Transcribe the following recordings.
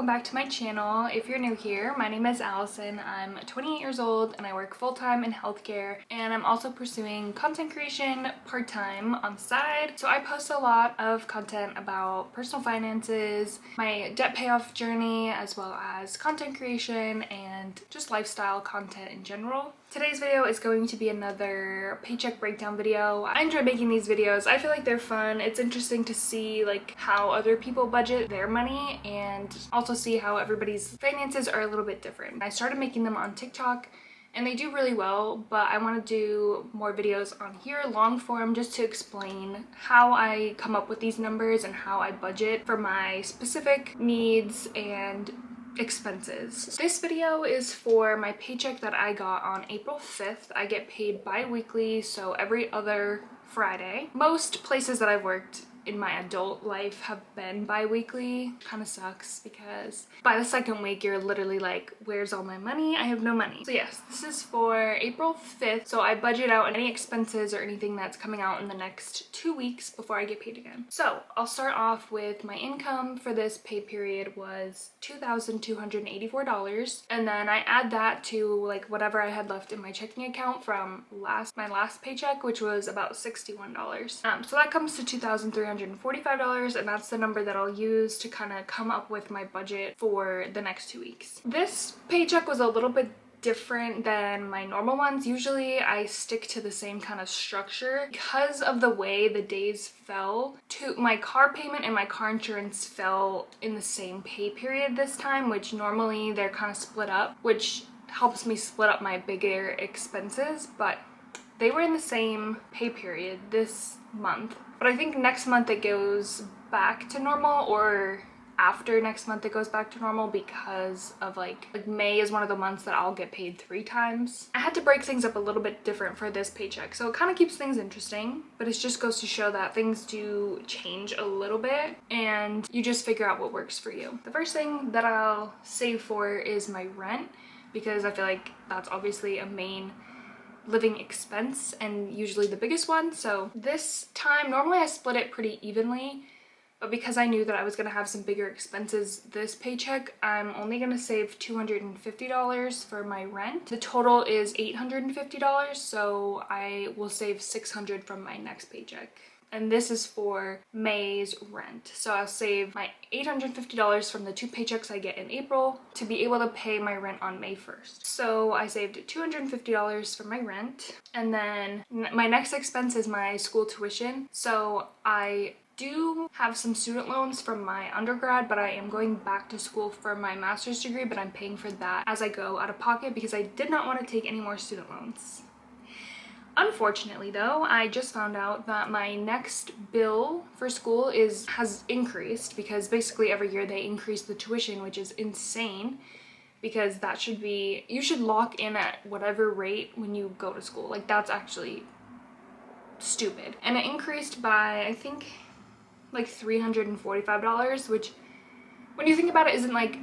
welcome back to my channel. If you're new here, my name is Allison. I'm 28 years old and I work full-time in healthcare, and I'm also pursuing content creation part-time on the side. So I post a lot of content about personal finances, my debt payoff journey, as well as content creation and just lifestyle content in general. Today's video is going to be another paycheck breakdown video. I enjoy making these videos. I feel like they're fun. It's interesting to see like how other people budget their money and also see how everybody's finances are a little bit different. I started making them on TikTok and they do really well, but I want to do more videos on here, long form, just to explain how I come up with these numbers and how I budget for my specific needs and expenses. This video is for my paycheck that I got on April 5th. I get paid bi-weekly, so every other Friday. Most places that I've worked in my adult life have been bi-weekly. Kind of sucks because by the second week you're literally like, where's all my money? I have no money. So yes, this is for April 5th. So I budget out any expenses or anything that's coming out in the next 2 weeks before I get paid again. So I'll start off with my income for this pay period was $2,284, and then I add that to like whatever I had left in my checking account from my last paycheck, which was about $61. So that comes to $2,345, and that's the number that I'll use to kind of come up with my budget for the next 2 weeks. This paycheck was a little bit different than my normal ones. Usually I stick to the same kind of structure because of the way the days fell. My car payment and my car insurance fell in the same pay period this time, which normally they're kind of split up, which helps me split up my bigger expenses, but they were in the same pay period this month. But I think next month it goes back to normal, or after next month it goes back to normal, because of like May is one of the months that I'll get paid 3 times. I had to break things up a little bit different for this paycheck, so it kind of keeps things interesting, but it just goes to show that things do change a little bit and you just figure out what works for you. The first thing that I'll save for is my rent, because I feel like that's obviously a main living expense and usually the biggest one. So this time, normally I split it pretty evenly, but because I knew that I was going to have some bigger expenses this paycheck, I'm only going to save $250 for my rent. The total is $850, so I will save $600 from my next paycheck. And this is for May's rent. So I'll save my $850 from the 2 paychecks I get in April to be able to pay my rent on May 1st. So I saved $250 for my rent. And then my next expense is my school tuition. So I do have some student loans from my undergrad, but I am going back to school for my master's degree, but I'm paying for that as I go out of pocket because I did not want to take any more student loans. Unfortunately though, I just found out that my next bill for school has increased, because basically every year they increase the tuition, which is insane, because that should be, you should lock in at whatever rate when you go to school. Like, that's actually stupid. And it increased by, I think, like $345, which when you think about it isn't like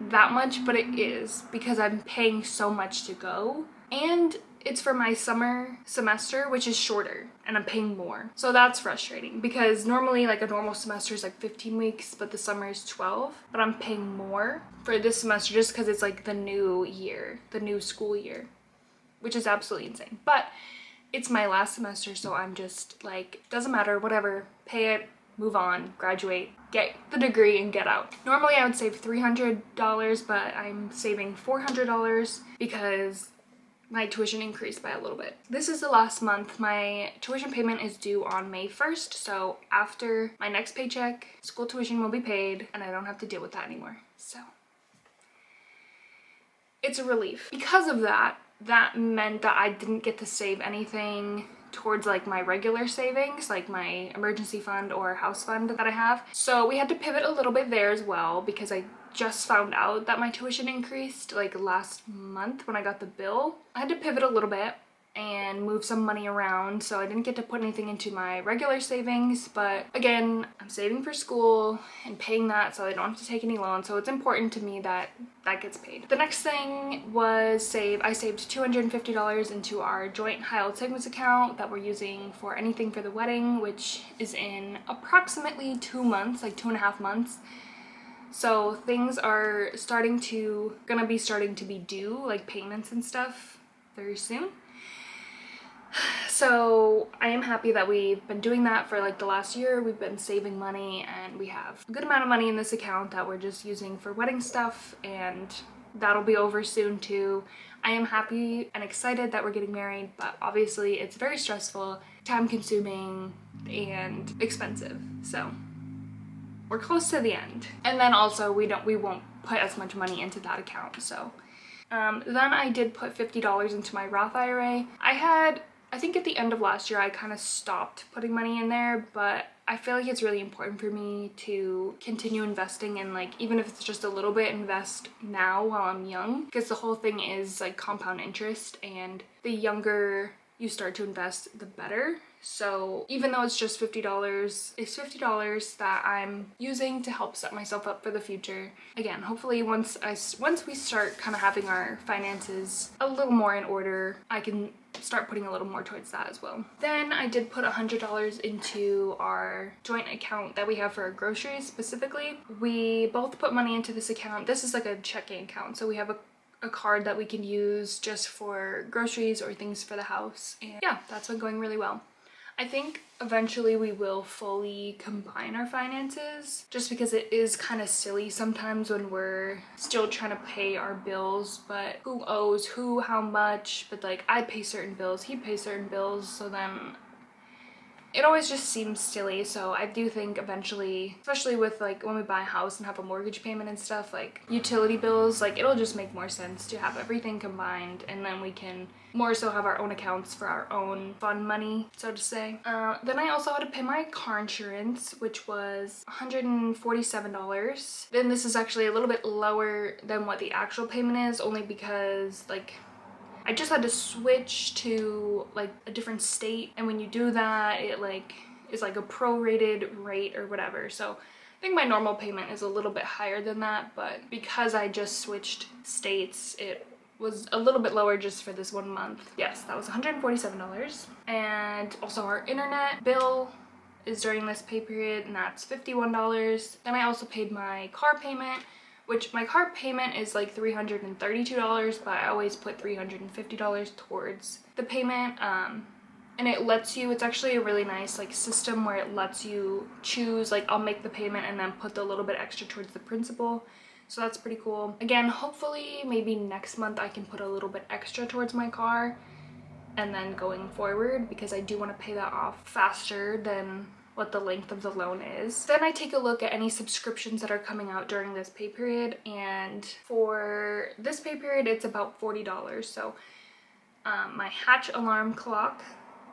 that much, but it is because I'm paying so much to go, and it's for my summer semester, which is shorter, and I'm paying more. So that's frustrating because normally like a normal semester is like 15 weeks, but the summer is 12, but I'm paying more for this semester just because it's like the new year, the new school year, which is absolutely insane. But it's my last semester, so I'm just like, doesn't matter, whatever, pay it, move on, graduate, get the degree and get out. Normally I would save $300, but I'm saving $400 because my tuition increased by a little bit. This is the last month. My tuition payment is due on May 1st, so after my next paycheck, school tuition will be paid and I don't have to deal with that anymore. So it's a relief. Because of that, that meant that I didn't get to save anything towards like my regular savings, like my emergency fund or house fund that I have. So we had to pivot a little bit there as well, because I just found out that my tuition increased like last month when I got the bill. I had to pivot a little bit and move some money around, so I didn't get to put anything into my regular savings, but again, I'm saving for school and paying that so I don't have to take any loans, so it's important to me that that gets paid. The next thing was I saved $250 into our joint high-yield savings account that we're using for anything for the wedding, which is in approximately 2 months, like 2.5 months. So things are gonna be starting to be due, like payments and stuff, very soon. So I am happy that we've been doing that for like the last year. We've been saving money and we have a good amount of money in this account that we're just using for wedding stuff, and that'll be over soon too. I am happy and excited that we're getting married, but obviously it's very stressful, time consuming, and expensive. So we're close to the end. And then also we won't put as much money into that account. So then I did put $50 into my Roth IRA. I think at the end of last year I kind of stopped putting money in there, but I feel like it's really important for me to continue investing, and like even if it's just a little bit, invest now while I'm young, because the whole thing is like compound interest, and the younger you start to invest the better. So even though it's just $50, it's $50 that I'm using to help set myself up for the future. Again, hopefully once we start kind of having our finances a little more in order, I can start putting a little more towards that as well. Then I did put $100 into our joint account that we have for our groceries specifically. We both put money into this account. This is like a checking account, so we have a card that we can use just for groceries or things for the house, and yeah, that's been going really well. I think eventually we will fully combine our finances, just because it is kind of silly sometimes when we're still trying to pay our bills, but who owes who how much, but like I pay certain bills, he pays certain bills, so then it always just seems silly. So I do think eventually, especially with like when we buy a house and have a mortgage payment and stuff, like utility bills, like it'll just make more sense to have everything combined, and then we can more so have our own accounts for our own fun money, so to say. Then I also had to pay my car insurance, which was $147. Then this is actually a little bit lower than what the actual payment is, only because like I just had to switch to like a different state, and when you do that, it like is like a prorated rate or whatever. So I think my normal payment is a little bit higher than that, but because I just switched states, it was a little bit lower just for this 1 month. Yes, that was $147. And also our internet bill is during this pay period, and that's $51. Then I also paid my car payment, which my car payment is like $332, but I always put $350 towards the payment. And it lets you, it's actually a really nice like system where it lets you choose, like I'll make the payment and then put a little bit extra towards the principal. So that's pretty cool. Again, hopefully maybe next month I can put a little bit extra towards my car, and then going forward, because I do want to pay that off faster than what the length of the loan is. Then I take a look at any subscriptions that are coming out during this pay period, and for this pay period it's about $40. So my Hatch alarm clock,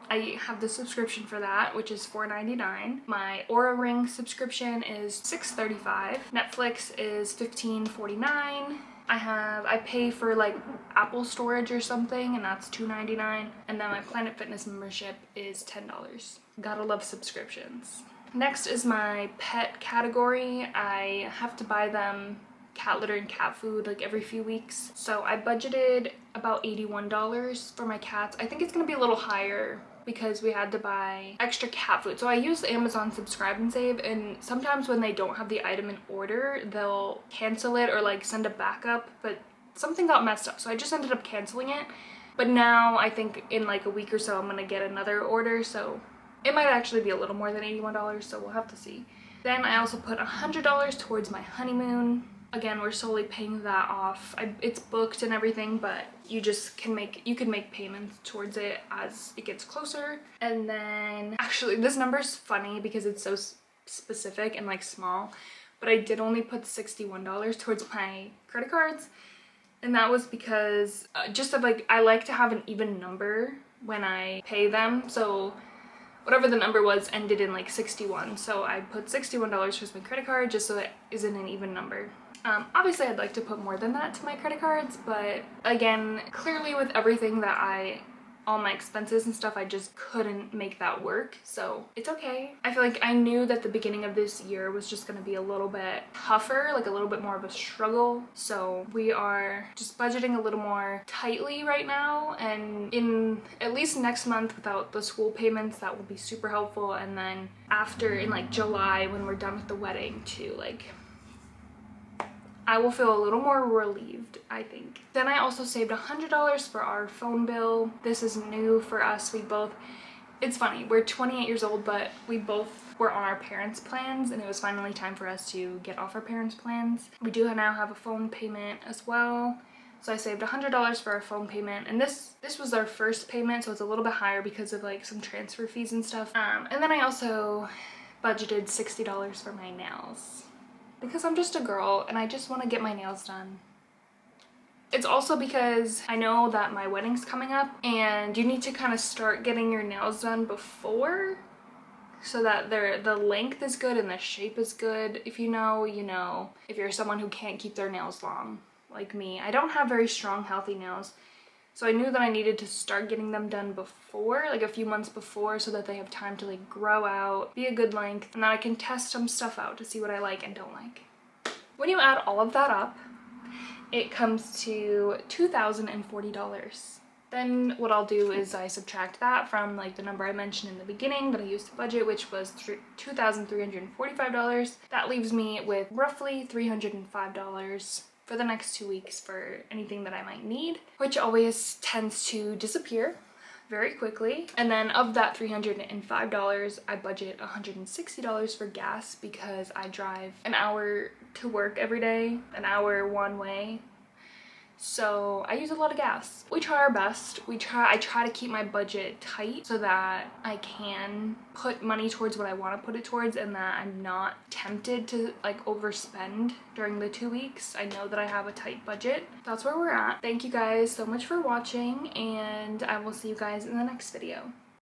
I have the subscription for that, which is $4.99. My Aura Ring subscription is $6.35. Netflix is $15.49. I pay for like Apple storage or something, and that's $2.99. And then my Planet Fitness membership is $10. Gotta love subscriptions. Next is my pet category. I have to buy them cat litter and cat food like every few weeks. So I budgeted about $81 for my cats. I think it's gonna be a little higher because we had to buy extra cat food. So I use Amazon Subscribe and Save, and sometimes when they don't have the item in order, they'll cancel it or like send a backup, but something got messed up, so I just ended up canceling it. But now I think in like a week or so I'm gonna get another order, so it might actually be a little more than $81, so we'll have to see. Then I also put $100 towards my honeymoon. Again, we're slowly paying that off. It's booked and everything, but you can make payments towards it as it gets closer. And then actually this number's funny because it's so specific and like small, but I did only put $61 towards my credit cards, and that was because just of like I like to have an even number when I pay them. So whatever the number was ended in like 61, so I put $61 towards my credit card just so it isn't an even number. Obviously I'd like to put more than that to my credit cards, but again, clearly with everything that all my expenses and stuff, I just couldn't make that work, so it's okay. I feel like I knew that the beginning of this year was just gonna be a little bit tougher, like a little bit more of a struggle, so we are just budgeting a little more tightly right now, and in at least next month without the school payments, that will be super helpful. And then after in like July when we're done with the wedding to like I will feel a little more relieved, I think. Then I also saved $100 for our phone bill. This is new for us. It's funny, we're 28 years old, but we both were on our parents' plans, and it was finally time for us to get off our parents' plans. We do now have a phone payment as well. So I saved $100 for our phone payment, and this was our first payment, so it's a little bit higher because of like some transfer fees and stuff. And then I also budgeted $60 for my nails because I'm just a girl and I just want to get my nails done. It's also because I know that my wedding's coming up and you need to kind of start getting your nails done before so that the length is good and the shape is good. If you know, you know. If you're someone who can't keep their nails long, like me. I don't have very strong, healthy nails. So I knew that I needed to start getting them done before, like a few months before, so that they have time to like grow out, be a good length, and then I can test some stuff out to see what I like and don't like. When you add all of that up, it comes to $2,040. Then what I'll do is I subtract that from like the number I mentioned in the beginning that I used to budget, which was $2,345. That leaves me with roughly $305 for the next 2 weeks for anything that I might need, which always tends to disappear very quickly. And then of that $305, I budget $160 for gas because I drive an hour to work every day, an hour one way. So I use a lot of gas. We try our best. I try to keep my budget tight so that I can put money towards what I want to put it towards and that I'm not tempted to like overspend during the 2 weeks. I know that I have a tight budget. That's where we're at. Thank you guys so much for watching, and I will see you guys in the next video.